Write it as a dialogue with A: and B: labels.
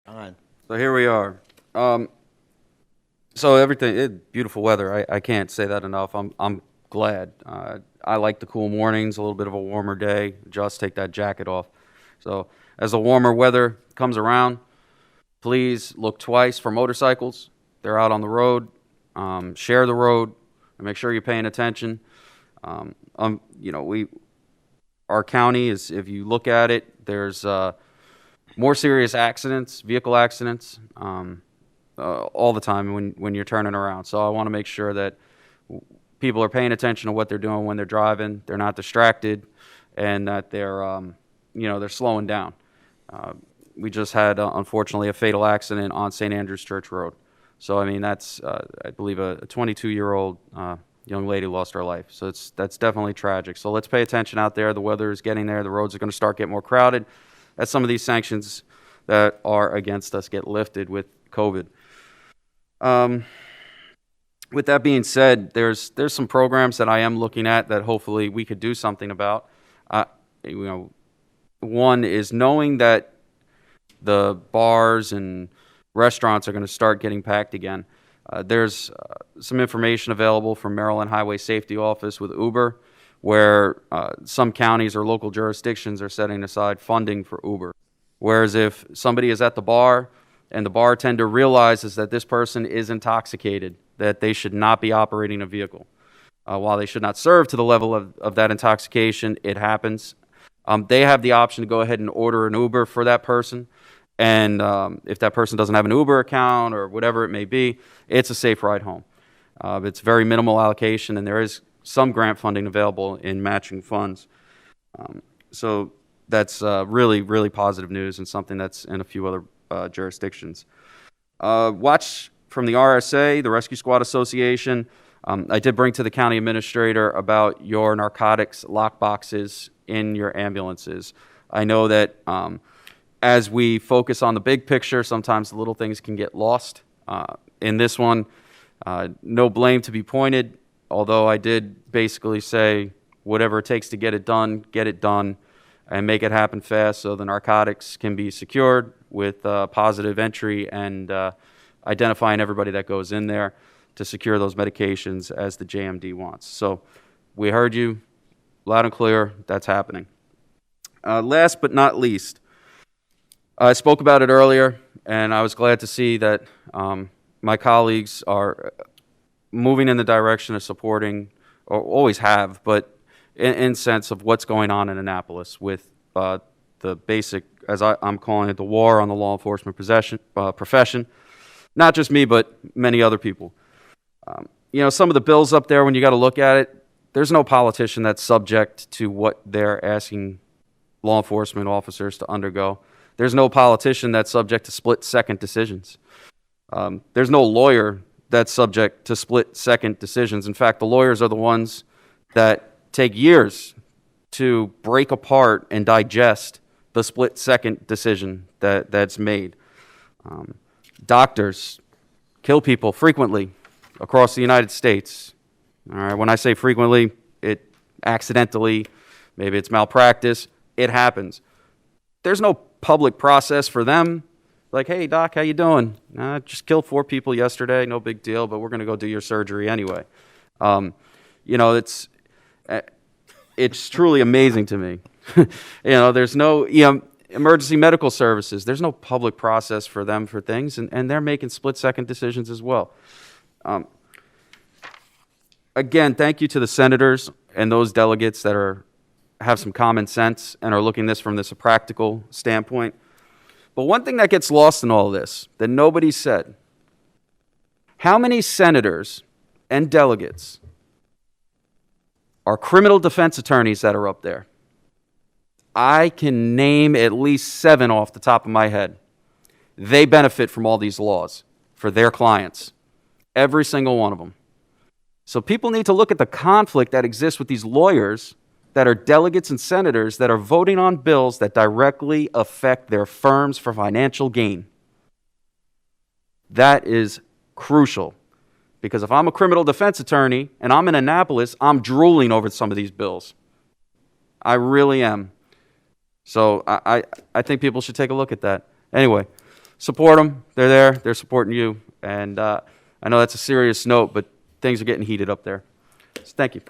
A: On.
B: So here we are. Um, so everything, beautiful weather. I can't say that enough. I'm glad. I like the cool mornings, a little bit of a warmer day. Just take that jacket off. So as the warmer weather comes around, please look twice for motorcycles. They're out on the road. Share the road and make sure you're paying attention. We our county is, if you look at it, there's more serious accidents, vehicle accidents, all the time when you're turning around. So I want to make sure that people are paying attention to what they're doing when they're driving. They're not distracted, and that they're slowing down. We just had, unfortunately, a fatal accident on St. Andrews Church Road. So I mean, that's I believe a 22-year-old young lady lost her life. So that's definitely tragic. So let's pay attention out there. The weather is getting there. The roads are going to start getting more crowded as some of these sanctions that are against us get lifted with COVID. Um, with that being said, there's some programs that I am looking at that hopefully we could do something about. Uh, you know, One is knowing that the bars and restaurants are going to start getting packed again. There's some information available from Maryland Highway Safety Office with Uber, where some counties or local jurisdictions are setting aside funding for Uber. Whereas if somebody is at the bar and the bartender realizes that this person is intoxicated, that they should not be operating a vehicle. While they should not serve to the level of that intoxication, it happens. They have the option to go ahead and order an Uber for that person. And if that person doesn't have an Uber account or whatever it may be, it's a safe ride home. It's very minimal allocation, and there is some grant funding available in matching funds. So that's really, really positive news and something that's in a few other jurisdictions. Watch from the RSA, the Rescue Squad Association. I did bring to the county administrator about your narcotics lockboxes in your ambulances. I know that as we focus on the big picture, sometimes the little things can get lost. In this one, no blame to be pointed, although I did basically say whatever it takes to get it done, and make it happen fast so the narcotics can be secured with positive entry and identifying everybody that goes in there to secure those medications as the JMD wants. So we heard you loud and clear. That's happening. Last but not least, I spoke about it earlier, and I was glad to see that my colleagues are moving in the direction of supporting, or always have, but in sense of what's going on in Annapolis with the basic, as I'm calling it, the war on the law enforcement profession. Not just me, but many other people. Some of the bills up there, when you got to look at it, there's no politician that's subject to what they're asking law enforcement officers to undergo. There's no politician that's subject to split-second decisions. There's no lawyer that's subject to split-second decisions. In fact, the lawyers are the ones that take years to break apart and digest the split-second decision that's made. Doctors kill people frequently across the United States. All right, when I say frequently, it accidentally, maybe it's malpractice, it happens. There's no public process for them. Like, hey, doc, how you doing? Just killed 4 people yesterday, no big deal, but we're going to go do your surgery anyway. It's truly amazing to me. There's no, emergency medical services. There's no public process for them for things, and they're making split-second decisions as well. Again, thank you to the senators and those delegates that have some common sense and are looking at this from a practical standpoint. But one thing that gets lost in all of this that nobody said, how many senators and delegates are criminal defense attorneys that are up there? I can name at least 7 off the top of my head. They benefit from all these laws for their clients, every single one of them. So people need to look at the conflict that exists with these lawyers that are delegates and senators that are voting on bills that directly affect their firms for financial gain. That is crucial, because if I'm a criminal defense attorney and I'm in Annapolis, I'm drooling over some of these bills. I really am. So I think people should take a look at that. Anyway, support them. They're there. They're supporting you. And I know that's a serious note, but things are getting heated up there. So thank you.